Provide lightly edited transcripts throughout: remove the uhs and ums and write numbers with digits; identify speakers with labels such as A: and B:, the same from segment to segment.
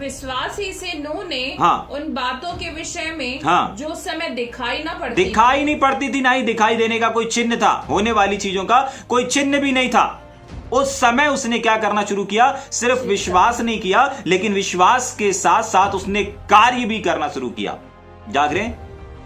A: विश्वासी से नूह ने उन बातों के विषय में जो उस समय दिखाई नहीं
B: पड़ती थी, ना ही दिखाई देने का कोई चिन्ह था, होने वाली चीजों का कोई चिन्ह भी नहीं था, उस समय उसने क्या करना शुरू किया? सिर्फ विश्वास नहीं किया, लेकिन विश्वास के साथ साथ उसने कार्य भी करना शुरू किया। जाग रहे हैं?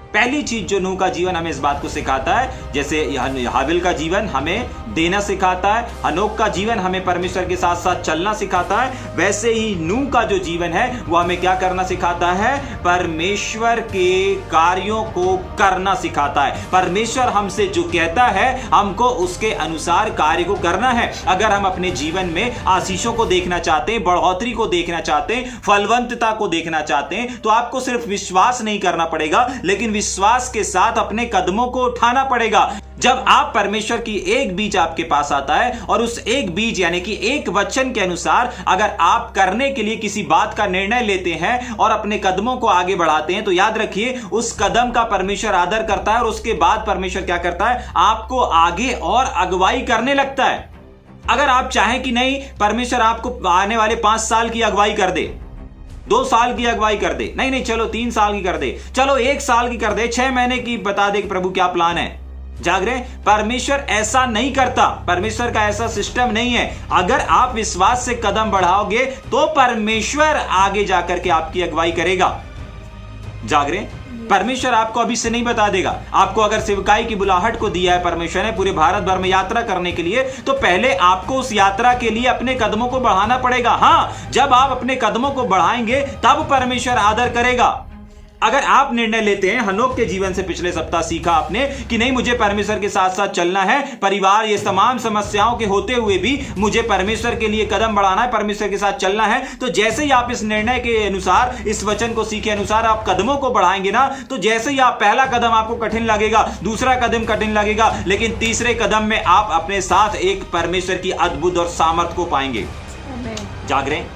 B: पहली चीज जो नूह का जीवन हमें इस बात को सिखाता है, जैसे हाबिल का जीवन हमें देना सिखाता है, हनोक का जीवन हमें परमेश्वर के साथ साथ चलना सिखाता है, वैसे ही नूह का जो जीवन है वो हमें क्या करना सिखाता है? परमेश्वर के कार्यों को करना सिखाता है। परमेश्वर हमसे जो कहता है हमको उसके अनुसार कार्य को करना है। अगर हम अपने जीवन में आशीषों को देखना चाहते हैं, बढ़ोतरी को देखना चाहते हैं, फलवंतता को देखना चाहते हैं, तो आपको सिर्फ विश्वास नहीं करना पड़ेगा, लेकिन विश्वास के साथ अपने कदमों को उठाना पड़ेगा। जब आप परमेश्वर की एक बीज आपके पास आता है और उस एक बीज यानी कि एक वचन के अनुसार अगर आप करने के लिए किसी बात का निर्णय लेते हैं और अपने कदमों को आगे बढ़ाते हैं, तो याद रखिए उस कदम का परमेश्वर आदर करता है और उसके बाद परमेश्वर क्या करता है? आपको आगे और अगुवाई करने लगता है। अगर आप चाहें कि नहीं परमेश्वर आपको आने वाले 5 साल की अगुवाई कर दे, 2 साल की अगुवाई कर दे, नहीं चलो 3 साल की कर दे, चलो 1 साल की कर दे, 6 महीने की बता दे कि प्रभु क्या प्लान है। जाग रहे? परमेश्वर ऐसा नहीं करता, परमेश्वर का ऐसा सिस्टम नहीं है। अगर आप विश्वास से कदम बढ़ाओगे तो परमेश्वर आगे जाकर के आपकी अगुवाई करेगा। जाग रहे? परमेश्वर आपको अभी से नहीं बता देगा। आपको अगर सेवकाई की बुलाहट को दिया है परमेश्वर ने पूरे भारत भर में यात्रा करने के लिए, तो पहले आपको उस यात्रा के लिए अपने कदमों को बढ़ाना पड़ेगा। हां, जब आप अपने कदमों को बढ़ाएंगे तब परमेश्वर आदर करेगा। अगर आप निर्णय लेते हैं, हनोक के जीवन से पिछले सप्ताह सीखा आपने कि नहीं मुझे परमेश्वर के साथ साथ चलना है, परिवार ये तमाम समस्याओं के होते हुए भी मुझे परमेश्वर के लिए कदम बढ़ाना है, परमेश्वर के साथ चलना है, तो जैसे ही आप इस निर्णय के अनुसार, इस वचन को सीखे अनुसार आप कदमों को बढ़ाएंगे ना, तो जैसे ही आप पहला कदम आपको कठिन लगेगा, दूसरा कदम कठिन लगेगा, लेकिन तीसरे कदम में आप अपने साथ एक परमेश्वर की अद्भुत और सामर्थ को पाएंगे। जाग रहे हैं?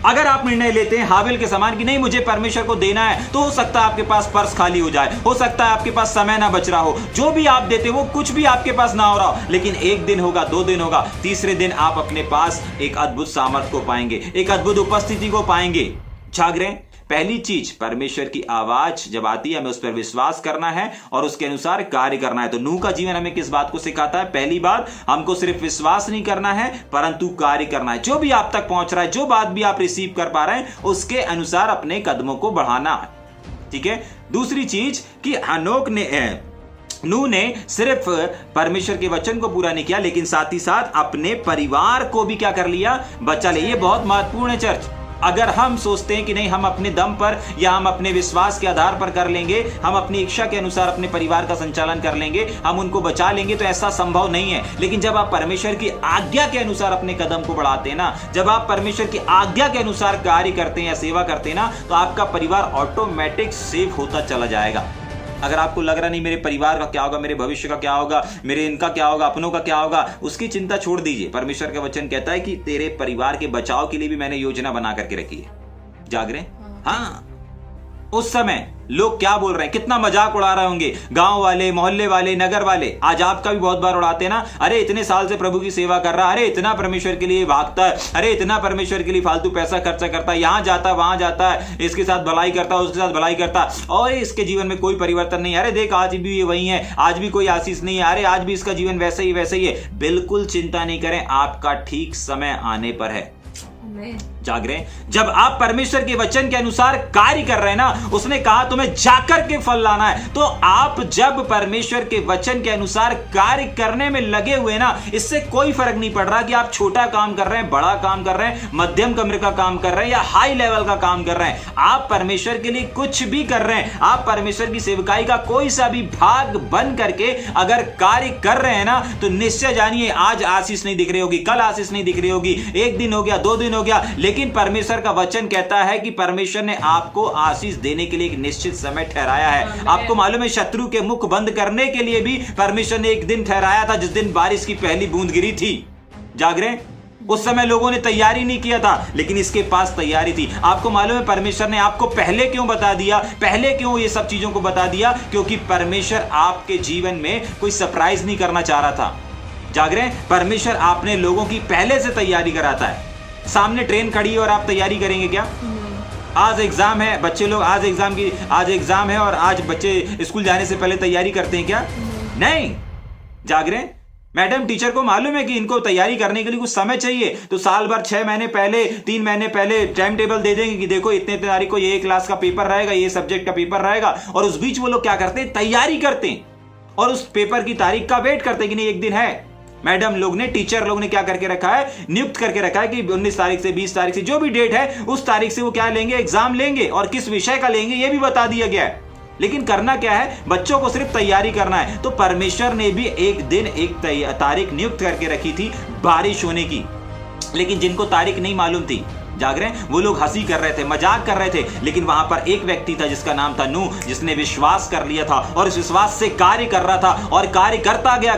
B: अगर आप निर्णय लेते हैं हाबिल के समान कि नहीं मुझे परमेश्वर को देना है, तो हो सकता है आपके पास पर्स खाली हो जाए, हो सकता है आपके पास समय ना बच रहा हो, जो भी आप देते वो कुछ भी आपके पास ना हो रहा हो, लेकिन 1 दिन होगा, 2 दिन होगा, तीसरे दिन आप अपने पास एक अद्भुत सामर्थ को पाएंगे, एक अद्भुत उपस्थिति को पाएंगे। जाग रहे हैं? पहली चीज, परमेश्वर की आवाज जब आती है हमें उस पर विश्वास करना है और उसके अनुसार कार्य करना है। तो नूह का जीवन हमें किस बात को सिखाता है? पहली बात, हमको सिर्फ विश्वास नहीं करना है परंतु कार्य करना है। जो भी आप तक पहुंच रहा है, जो बात भी आप रिसीव कर पा रहे हैं, उसके अनुसार अपने कदमों को बढ़ाना है। ठीक है? दूसरी चीज कि नूह ने सिर्फ परमेश्वर के वचन को पूरा नहीं किया, लेकिन साथ ही साथ अपने परिवार को भी क्या कर लिया? बचा लिया। ये बहुत महत्वपूर्ण है चर्च। अगर हम सोचते हैं कि नहीं हम अपने दम पर या हम अपने विश्वास के आधार पर कर लेंगे, हम अपनी इच्छा के अनुसार अपने परिवार का संचालन कर लेंगे, हम उनको बचा लेंगे, तो ऐसा संभव नहीं है। लेकिन जब आप परमेश्वर की आज्ञा के अनुसार अपने कदम को बढ़ाते हैं ना, जब आप परमेश्वर की आज्ञा के अनुसार कार्य करते हैं या सेवा करते हैं ना, तो आपका परिवार ऑटोमेटिक सेफ होता चला जाएगा। अगर आपको लग रहा नहीं मेरे परिवार का क्या होगा, मेरे भविष्य का क्या होगा, मेरे इनका क्या होगा, अपनों का क्या होगा, उसकी चिंता छोड़ दीजिए। परमेश्वर का वचन कहता है कि तेरे परिवार के बचाव के लिए भी मैंने योजना बना करके रखी है। जाग रहे? हाँ। उस समय लोग क्या बोल रहे हैं, कितना मजाक उड़ा रहे होंगे, गांव वाले, मोहल्ले वाले, नगर वाले। आज आपका भी बहुत बार उड़ाते हैं ना, अरे इतने साल से प्रभु की सेवा कर रहा है, अरे इतना परमेश्वर के लिए भागता है, अरे इतना परमेश्वर के लिए फालतू पैसा खर्चा करता है, यहां जाता है वहां जाता है, इसके साथ भलाई करता है, उसके साथ भलाई करता है, और इसके जीवन में कोई परिवर्तन नहीं है, अरे देख आज भी ये वही है, आज भी कोई आशीष नहीं है, अरे आज भी इसका जीवन वैसे ही है। बिल्कुल चिंता नहीं करें, आपका ठीक समय आने पर है। जाग रहे? जब आप परमेश्वर के वचन के अनुसार कार्य कर रहे हैं ना, उसने कहा तुम्हें जाकर के फल लाना है, तो आप जब परमेश्वर के वचन के अनुसार कार्य करने में लगे हुए ना, इससे कोई फर्क नहीं पड़ रहा कि आप छोटा काम कर रहे हैं, बड़ा काम कर रहे हैं, मध्यम कमरे का काम कर रहे हैं या हाई लेवल का काम कर रहे हैं, आप परमेश्वर के लिए कुछ भी कर रहे हैं, आप परमेश्वर की सेवकाई का कोई सा भी भाग बन करके अगर कार्य कर रहे हैं ना, तो निश्चय जानिए आज आशीष नहीं दिख रही होगी, कल आशीष नहीं दिख रही होगी, 1 दिन हो गया, 2 दिन हो गया, लेकिन परमेश्वर का वचन कहता है कि परमेश्वर ने आपको आशीष देने के लिए एक निश्चित समय ठहराया है। आपको मालूम है शत्रु के मुख बंद करने के लिए भी परमेश्वर ने एक दिन ठहराया था, जिस दिन बारिश की पहली बूंद गिरी थी। जाग रहे? उस समय लोगों ने तैयारी नहीं किया था, लेकिन इसके पास तैयारी थी। आपको मालूम है परमेश्वर ने आपको पहले क्यों बता दिया, पहले क्यों ये सब चीजों को बता दिया? क्योंकि परमेश्वर आपके जीवन में कोई सरप्राइज नहीं करना चाह रहा था। जाग रहे? परमेश्वर आपने लोगों की पहले से तैयारी कराता है। सामने ट्रेन खड़ी है और आप तैयारी करेंगे क्या? आज एग्जाम है, बच्चे लोग आज एग्जाम है और आज बच्चे स्कूल जाने से पहले तैयारी करते हैं क्या? नहीं। जाग रहे हैं? मैडम टीचर को मालूम है कि इनको तैयारी करने के लिए कुछ समय चाहिए, तो साल भर 6 महीने पहले 3 महीने पहले टाइम टेबल दे देंगे कि देखो इतने तारीख को ये क्लास का पेपर रहेगा, ये सब्जेक्ट का पेपर रहेगा, और उस बीच वो लोग क्या करते हैं? तैयारी करते हैं और उस पेपर की तारीख का वेट करते हैं कि नहीं एक दिन है। मैडम लोग ने, टीचर लोग ने क्या करके रखा है? नियुक्त करके रखा है कि 19 तारीख से 20 तारीख से जो भी डेट है उस तारीख से वो क्या लेंगे? एग्जाम लेंगे, और किस विषय का लेंगे ये भी बता दिया गया है। लेकिन करना क्या है? बच्चों को सिर्फ तैयारी करना है। तो परमेश्वर ने भी एक दिन एक तारीख नियुक्त करके रखी थी बारिश होने की, लेकिन जिनको तारीख नहीं मालूम थी, जाग रहे हैं, वो लोग हंसी कर रहे थे, मजाक कर रहे थे। लेकिन वहां पर एक व्यक्ति था जिसका नाम था नूह, जिसने विश्वास कर लिया था और इस विश्वास से कार्य कर रहा था और कार्य करता गया।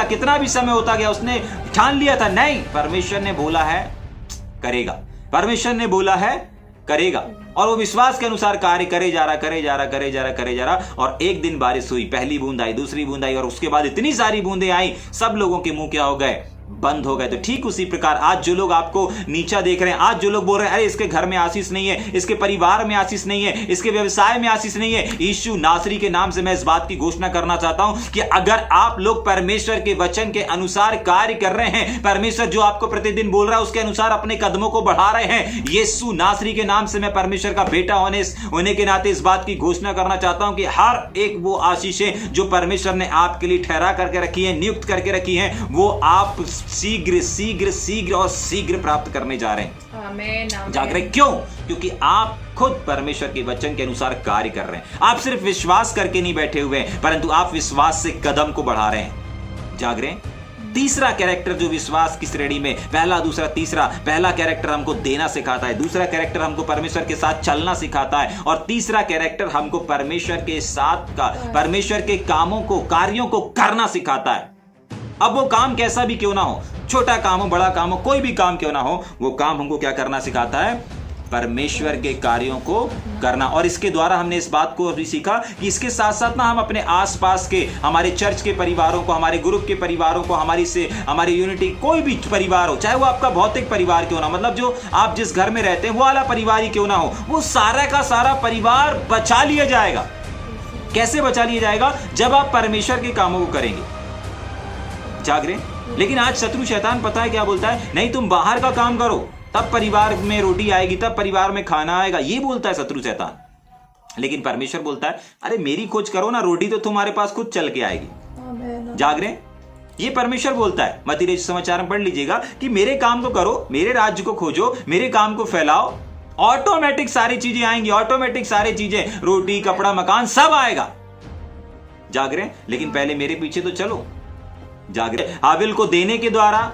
B: कितना भी समय होता गया उसने ठान लिया था, नहीं, परमेश्वर ने बोला है करेगा, परमेश्वर ने बोला है करेगा, और वो विश्वास के अनुसार कार्य करे जा रहा। और एक दिन बारिश हुई, पहली बूंद आई, दूसरी बूंद आई, और उसके बाद इतनी सारी बूंदें आई, सब लोगों के मुंह क्या हो गए? बंद हो गए। तो ठीक उसी प्रकार आज जो लोग आपको नीचा देख रहे हैं, आज जो लोग बोल रहे हैं अरे इसके घर में आशीष नहीं है, इसके परिवार में आशीष नहीं है, इसके व्यवसाय में आशीष नहीं है, यीशु नासरी के नाम से मैं इस बात की घोषणा करना चाहता हूं कि अगर आप लोग परमेश्वर के वचन के अनुसार कार्य कर रहे हैं, परमेश्वर जो आपको प्रतिदिन बोल रहा है उसके अनुसार अपने कदमों को बढ़ा रहे हैं, यीशु नासरी के नाम से मैं परमेश्वर का बेटा होने के नाते इस बात की घोषणा करना चाहता हूं कि हर एक वो आशीषें जो परमेश्वर ने आपके लिए ठहरा करके रखी है, नियुक्त करके रखी है, वो आप शीघ्र प्राप्त करने जा रहे हैं।
A: आमीन।
B: जाग रहे? क्यों? क्योंकि आप खुद परमेश्वर के वचन के अनुसार कार्य कर रहे हैं। आप सिर्फ विश्वास करके नहीं बैठे हुए हैं, परंतु आप विश्वास से कदम को बढ़ा रहे हैं। जाग रहे? तीसरा कैरेक्टर जो विश्वास की श्रेणी में, पहला, दूसरा, तीसरा, पहला कैरेक्टर हमको देना सिखाता है, दूसरा कैरेक्टर हमको परमेश्वर के साथ चलना सिखाता है, और तीसरा कैरेक्टर हमको परमेश्वर के कामों को, कार्यों को करना सिखाता है। अब वो काम कैसा भी क्यों ना हो, छोटा काम हो, बड़ा काम हो, कोई भी काम क्यों ना हो, वो काम हमको क्या करना सिखाता है? परमेश्वर के कार्यों को करना। और इसके द्वारा हमने इस बात को अभी सीखा कि इसके साथ साथ ना हम अपने आसपास के, हमारे चर्च के परिवारों को, हमारे ग्रुप के परिवारों को, हमारी यूनिटी, कोई भी परिवार हो, चाहे वो आपका भौतिक परिवार क्यों ना, मतलब जो आप जिस घर में रहते हैं वो वाला परिवार ही क्यों ना हो, वो सारा का सारा परिवार बचा लिया जाएगा। कैसे बचा लिया जाएगा? जब आप परमेश्वर के कामों को करेंगे। जाग रहे? लेकिन आज शत्रु शैतान पता है क्या बोलता है? नहीं, तुम बाहर का काम करो, तब परिवार में रोटी आएगी, तब परिवार में खाना आएगा, ये बोलता है शत्रु शैतान। लेकिन परमेश्वर बोलता है अरे मेरी खोज करो ना, रोटी तो तुम्हारे पास खुद चल के आएगी। जाग रहे? ये परमेश्वर बोलता है। मत्ती समाचार में पढ़ लीजिएगा कि मेरे काम को करो, मेरे राज्य को खोजो, मेरे काम को फैलाओ, ऑटोमेटिक सारी चीजें आएंगी, ऑटोमेटिक सारी चीजें, रोटी, कपड़ा, मकान, सब आएगा। जाग रहे? लेकिन पहले मेरे पीछे तो चलो। जाग रहे? हाबिल को देने के द्वारा,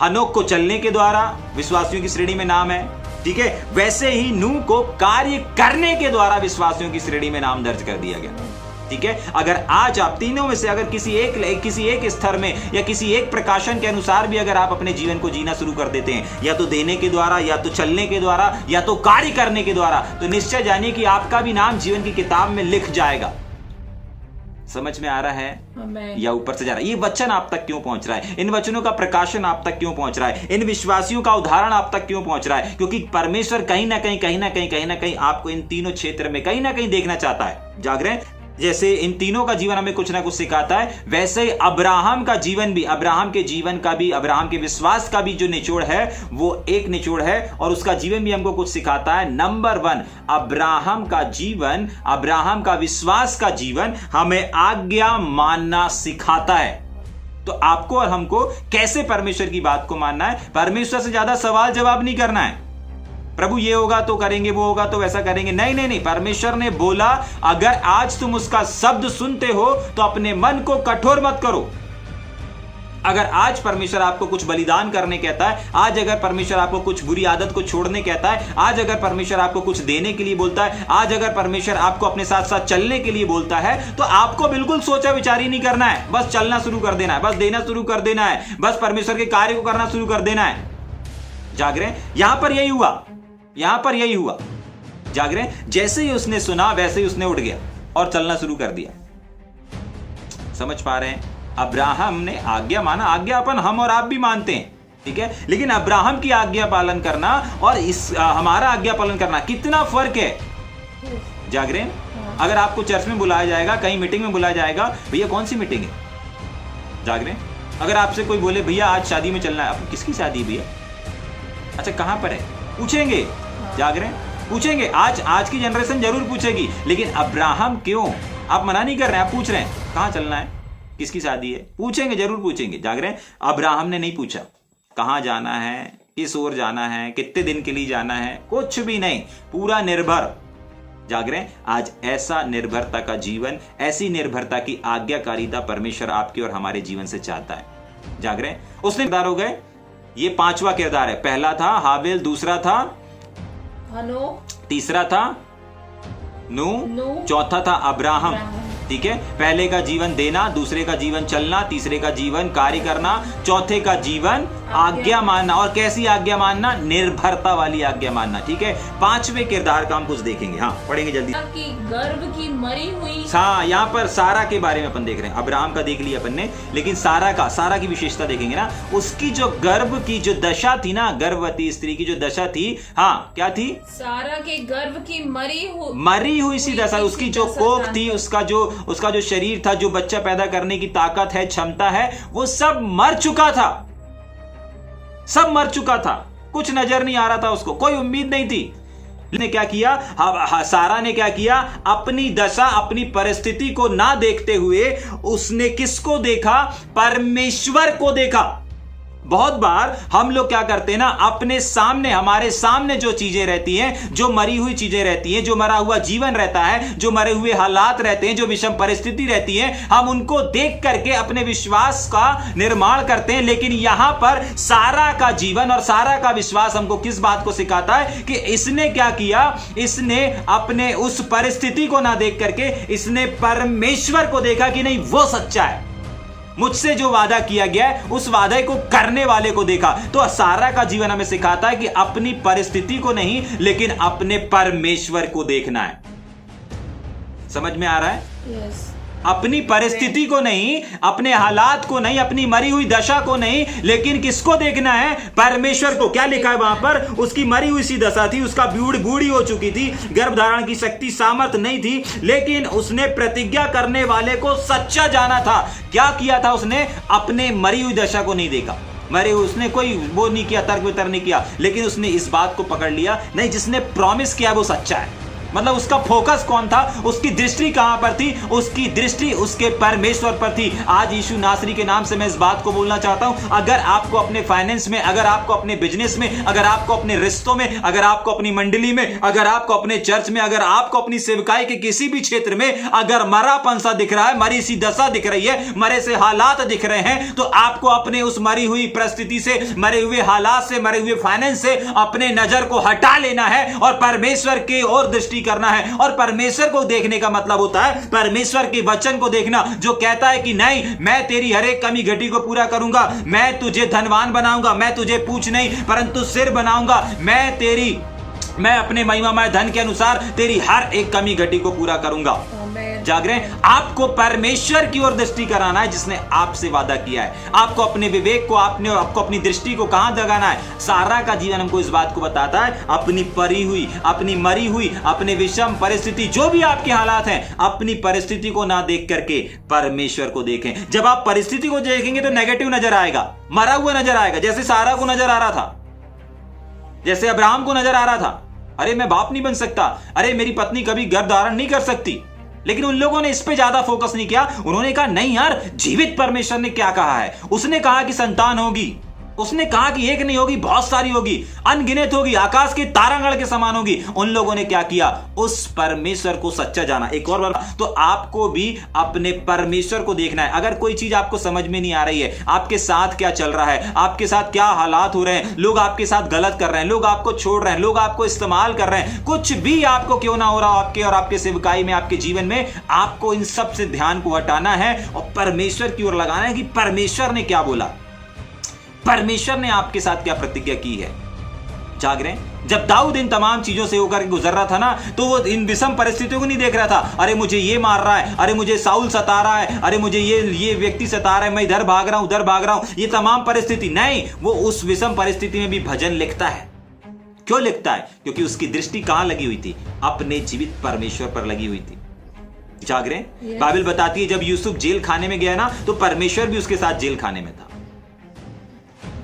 B: हनोक को चलने के द्वारा विश्वासियों की श्रेणी में नाम है, ठीक है। वैसे ही नूह को कार्य करने के द्वारा विश्वासियों की श्रेणी में नाम दर्ज कर दिया गया, ठीक है। अगर आज आप तीनों में से अगर किसी एक स्तर में या किसी एक प्रकाशन के अनुसार भी अगर आप अपने जीवन को जीना शुरू कर देते हैं, या तो देने के द्वारा, या तो चलने के द्वारा, या तो कार्य करने के द्वारा, तो निश्चय जानिए कि आपका भी नाम जीवन की किताब में लिख जाएगा। समझ में आ रहा है या ऊपर से जा रहा है? ये वचन आप तक क्यों पहुंच रहा है? इन वचनों का प्रकाशन आप तक क्यों पहुंच रहा है? इन विश्वासियों का उदाहरण आप तक क्यों पहुंच रहा है? क्योंकि परमेश्वर कहीं ना कहीं आपको इन तीनों क्षेत्र में कहीं ना कहीं देखना चाहता है। जाग रहे हैं? जैसे इन तीनों का जीवन हमें कुछ ना कुछ सिखाता है, वैसे ही अब्राहम का जीवन भी, अब्राहम के जीवन का भी, अब्राहम के विश्वास का भी जो निचोड़ है वो एक निचोड़ है, और उसका जीवन भी हमको कुछ सिखाता है। नंबर 1, अब्राहम का जीवन, अब्राहम का विश्वास का जीवन हमें आज्ञा मानना सिखाता है। तो आपको और हमको कैसे परमेश्वर की बात को मानना है? परमेश्वर से ज्यादा सवाल जवाब नहीं करना है, प्रभु ये होगा तो करेंगे, वो होगा तो वैसा करेंगे, नहीं। परमेश्वर ने बोला अगर आज तुम उसका शब्द सुनते हो तो अपने मन को कठोर मत करो। अगर आज परमेश्वर आपको कुछ बलिदान करने कहता है, आज अगर परमेश्वर आपको कुछ बुरी आदत को छोड़ने कहता है, आज अगर परमेश्वर आपको कुछ देने के लिए बोलता है, आज अगर परमेश्वर आपको अपने साथ साथ चलने के लिए बोलता है, तो आपको बिल्कुल सोचा विचारी नहीं करना है, बस चलना शुरू कर देना है, बस देना शुरू कर देना है, बस परमेश्वर के कार्य को करना शुरू कर देना है। जाग रहे? यहां पर यही हुआ। जाग रहे? जैसे ही उसने सुना वैसे ही उसने उठ गया और चलना शुरू कर दिया। समझ पा रहे हैं? अब्राहम ने आज्ञा माना। आज्ञा अपन हम और आप भी मानते हैं, ठीक है। लेकिन अब्राहम की आज्ञा पालन करना और इस हमारा आज्ञा पालन करना कितना फर्क है। जाग रहे हैं? अगर आपको चर्च में बुलाया जाएगा, कहीं मीटिंग में बुलाया जाएगा, भैया कौन सी मीटिंग है? जाग रहे हैं? अगर आपसे कोई बोले भैया आज शादी में चलना है, आप किसकी शादी है भैया? अच्छा कहां पर है? पूछेंगे। जाग रहे हैं? पूछेंगे। आज की जनरेशन जरूर पूछेगी, लेकिन अब्राहम क्यों? आप मना नहीं कर रहे हैं, आप पूछ रहे हैं कहां चलना है, किसकी शादी है? पूछेंगे, जरूर पूछेंगे। जाग रहे हैं? अब्राहम ने नहीं पूछा कहां जाना है, किस ओर जाना है, कितने दिन के लिए जाना है, कुछ भी नहीं, पूरा निर्भर। जाग रहे हैं? आज ऐसा निर्भरता का जीवन, ऐसी निर्भरता की आज्ञाकारिता परमेश्वर आपके और हमारे जीवन से चाहता है। जाग रहे हैं? उसने किरदार हो गए, ये पांचवा किरदार है। पहला था हाबिल, दूसरा था
A: हनोक,
B: तीसरा था नूह, चौथा था अब्राहम। ठीक है। पहले का जीवन देना, दूसरे का जीवन चलना, तीसरे का जीवन कार्य करना, चौथे का जीवन आज्ञा मानना। और कैसी आज्ञा मानना? निर्भरता वाली आज्ञा मानना। ठीक है। पांचवें किरदार का हम कुछ देखेंगे। हाँ पढ़ेंगे जल्दी।
A: कि गर्भ की मरी हुई।
B: हाँ यहाँ पर सारा के बारे में अपन देख रहे हैं। अब्राहम का देख लिया अपन ने, लेकिन सारा की विशेषता देखेंगे ना। उसकी जो गर्भ की जो दशा थी ना, गर्भवती स्त्री की जो दशा थी, हाँ क्या थी?
A: सारा के गर्भ की
B: मरी हुई सी दशा। उसकी जो कोख थी, उसका जो शरीर था, जो बच्चा पैदा करने की ताकत है, क्षमता है, वो सब मर चुका था। सब मर चुका था, कुछ नजर नहीं आ रहा था उसको, कोई उम्मीद नहीं थी। ने क्या किया? सारा ने क्या किया? अपनी दशा, अपनी परिस्थिति को ना देखते हुए उसने किसको देखा? परमेश्वर को देखा। बहुत बार हम लोग क्या करते हैं ना, अपने सामने, हमारे सामने जो चीजें रहती हैं, जो मरी हुई चीजें रहती हैं, जो मरा हुआ जीवन रहता है, जो मरे हुए हालात रहते हैं, जो विषम परिस्थिति रहती है, हम उनको देख करके अपने विश्वास का निर्माण करते हैं। लेकिन यहां पर सारा का जीवन और सारा का विश्वास हमको किस बात को सिखाता है? कि इसने क्या किया? इसने अपने उस परिस्थिति को ना देख करके इसने परमेश्वर को देखा कि नहीं, वो सच्चा है, मुझसे जो वादा किया गया है उस वादे को करने वाले को देखा। तो सारा का जीवन हमें सिखाता है कि अपनी परिस्थिति को नहीं, लेकिन अपने परमेश्वर को देखना है। समझ में आ रहा है?
A: yes.
B: अपनी परिस्थिति को नहीं, अपने हालात को नहीं, अपनी मरी हुई दशा को नहीं, लेकिन किसको देखना है? परमेश्वर को। क्या लिखा है वहां पर? उसकी मरी हुई सी दशा थी, उसका बूढ़ी हो चुकी थी, गर्भ धारण की शक्ति सामर्थ नहीं थी, लेकिन उसने प्रतिज्ञा करने वाले को सच्चा जाना था। क्या किया था उसने? अपने मरी हुई दशा को नहीं देखा, उसने कोई वो नहीं किया, तर्क वितर्क नहीं किया, लेकिन उसने इस बात को पकड़ लिया, नहीं जिसने प्रॉमिस किया वो सच्चा है। मतलब उसका फोकस कौन था? उसकी दृष्टि कहां पर थी? उसकी दृष्टि उसके परमेश्वर पर थी। आज यीशु नासरी के नाम से मैं इस बात को बोलना चाहता हूं, अगर आपको अपने फाइनेंस में, अगर आपको अपने बिजनेस में, अगर आपको अपने रिश्तों में, अगर आपको अपनी मंडली में, अगर आपको अपने चर्च में, अगर आपको अपनी सेवकाई के किसी भी क्षेत्र में अगर मरापन सा दिख रहा है, मरी सी दशा दिख रही है, मरे से हालात दिख रहे हैं, तो आपको अपने उस मरी हुई परिस्थिति से, मरे हुए हालात से, मरे हुए फाइनेंस से अपने नजर को हटा लेना है और परमेश्वर की ओर दृष्टि करना है। और परमेश्वर को देखने का मतलब होता है परमेश्वर के वचन को देखना, जो कहता है कि नहीं, मैं तेरी हर एक कमी घटी को पूरा करूंगा, मैं तुझे धनवान बनाऊंगा, मैं तुझे पूंछ नहीं परंतु सिर बनाऊंगा, मैं अपने महिमामय धन के अनुसार तेरी हर एक कमी घटी को पूरा करूंगा। जाग रहे हैं? आपको परमेश्वर की ओर दृष्टि कराना है, जिसने आपसे वादा किया है। आपको अपने विवेक को, आपको अपनी दृष्टि को कहां लगाना है? सारा का जीवन हमको इस बात को बताता है, अपनी परी हुई, अपनी मरी हुई, अपने विषम परिस्थिति, जो भी आपके हालात हैं, अपनी परिस्थिति को ना देख करके परमेश्वर को देखें। जब आप परिस्थिति को देखेंगे तो नेगेटिव नजर आएगा, मरा हुआ नजर आएगा, जैसे सारा को नजर आ रहा था, जैसे अब्राहम को नजर आ रहा था। अरे मैं बाप नहीं बन सकता, अरे मेरी पत्नी कभी गर्भ धारण नहीं कर सकती। लेकिन उन लोगों ने इस पे ज्यादा फोकस नहीं किया। उन्होंने कहा नहीं यार, जीवित परमेश्वर ने क्या कहा है? उसने कहा कि संतान होगी, उसने कहा कि एक नहीं होगी, बहुत सारी होगी, अनगिनत होगी, आकाश के तारागण के समान होगी। उन लोगों ने क्या किया? उस परमेश्वर को सच्चा जाना। एक और बार, तो आपको भी अपने परमेश्वर को देखना है। अगर कोई चीज आपको समझ में नहीं आ रही है, आपके साथ क्या चल रहा है, आपके साथ क्या हालात हो रहे हैं, लोग आपके साथ गलत कर रहे हैं, लोग आपको छोड़ रहे हैं, लोग आपको इस्तेमाल कर रहे हैं, कुछ भी आपको क्यों ना हो रहा हो आपके और आपके सेवकाई में, आपके जीवन में, आपको इन सब से ध्यान को हटाना है और परमेश्वर की ओर लगाना है कि परमेश्वर ने क्या बोला, परमेश्वर ने आपके साथ क्या प्रतिज्ञा की है। जाग रहे हैं? जब दाऊद इन तमाम चीजों से होकर गुजर रहा था ना, तो वो इन विषम परिस्थितियों को नहीं देख रहा था। अरे मुझे ये मार रहा है, अरे मुझे साउल सता रहा है, अरे मुझे ये व्यक्ति सता रहा है, मैं इधर भाग रहा हूं, उधर भाग रहा हूं, ये तमाम परिस्थिति नहीं। वो उस विषम परिस्थिति में भी भजन लिखता है। क्यों लिखता है? क्योंकि उसकी दृष्टि कहां लगी हुई थी? अपने जीवित परमेश्वर पर लगी हुई थी। जाग रहे हैं? बाइबल बताती है जब यूसुफ जेल खाने में गया ना, तो परमेश्वर भी उसके साथ जेल खाने में था।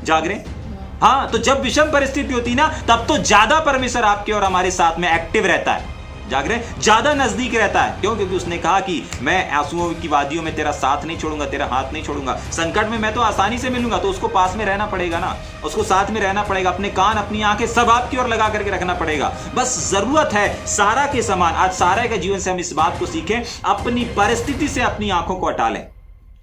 B: जाग रहे हैं? हाँ, तो जब विषम परिस्थिति होती ना, तब तो ज्यादा परमेश्वर आपके और हमारे साथ में एक्टिव रहता है। जाग रहे हैं? ज्यादा नजदीक रहता है। क्यों? क्योंकि उसने कहा कि मैं आंसुओं की वादियों में तेरा साथ नहीं छोड़ूंगा, तेरा हाथ नहीं छोड़ूंगा। संकट में मैं तो आसानी से मिलूंगा, तो उसको पास में रहना पड़ेगा ना, उसको साथ में रहना पड़ेगा, अपने कान अपनी आंखें सब आपकी ओर लगा करके रखना पड़ेगा। बस जरूरत है सारा के समान, आज सारा के जीवन से हम इस बात को सीखें, अपनी परिस्थिति से अपनी आंखों को हटा लें।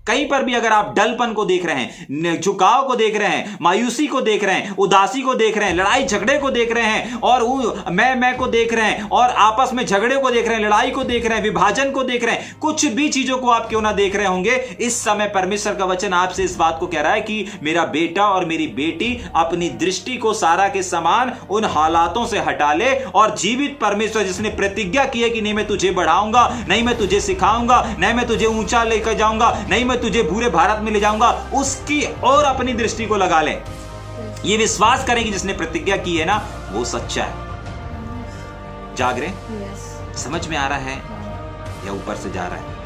B: कहीं पर भी अगर आप डलपन को देख रहे हैं, झुकाव को देख रहे हैं, मायूसी को देख रहे हैं, उदासी को देख रहे हैं, लड़ाई झगड़े को देख रहे हैं, और मैं को देख रहे हैं, और आपस में झगड़े को देख रहे हैं, लड़ाई को देख रहे हैं, विभाजन को देख रहे हैं, कुछ भी चीजों को आप क्यों ना देख रहे होंगे, इस समय परमेश्वर का वचन आपसे इस बात को कह रहा है कि मेरा बेटा और मेरी बेटी अपनी दृष्टि को सारा के समान उन हालातों से हटा ले, और जीवित परमेश्वर जिसने प्रतिज्ञा की है कि नहीं मैं तुझे बढ़ाऊंगा, नहीं मैं तुझे सिखाऊंगा, नहीं मैं तुझे ऊंचा लेकर जाऊंगा, नहीं मैं तुझे पूरे भारत में ले जाऊंगा, उसकी और अपनी दृष्टि को लगा लें। ये विश्वास करें कि जिसने प्रतिज्ञा की है ना, वो सच्चा है। जाग रहे? समझ में आ रहा है या ऊपर से जा रहा है?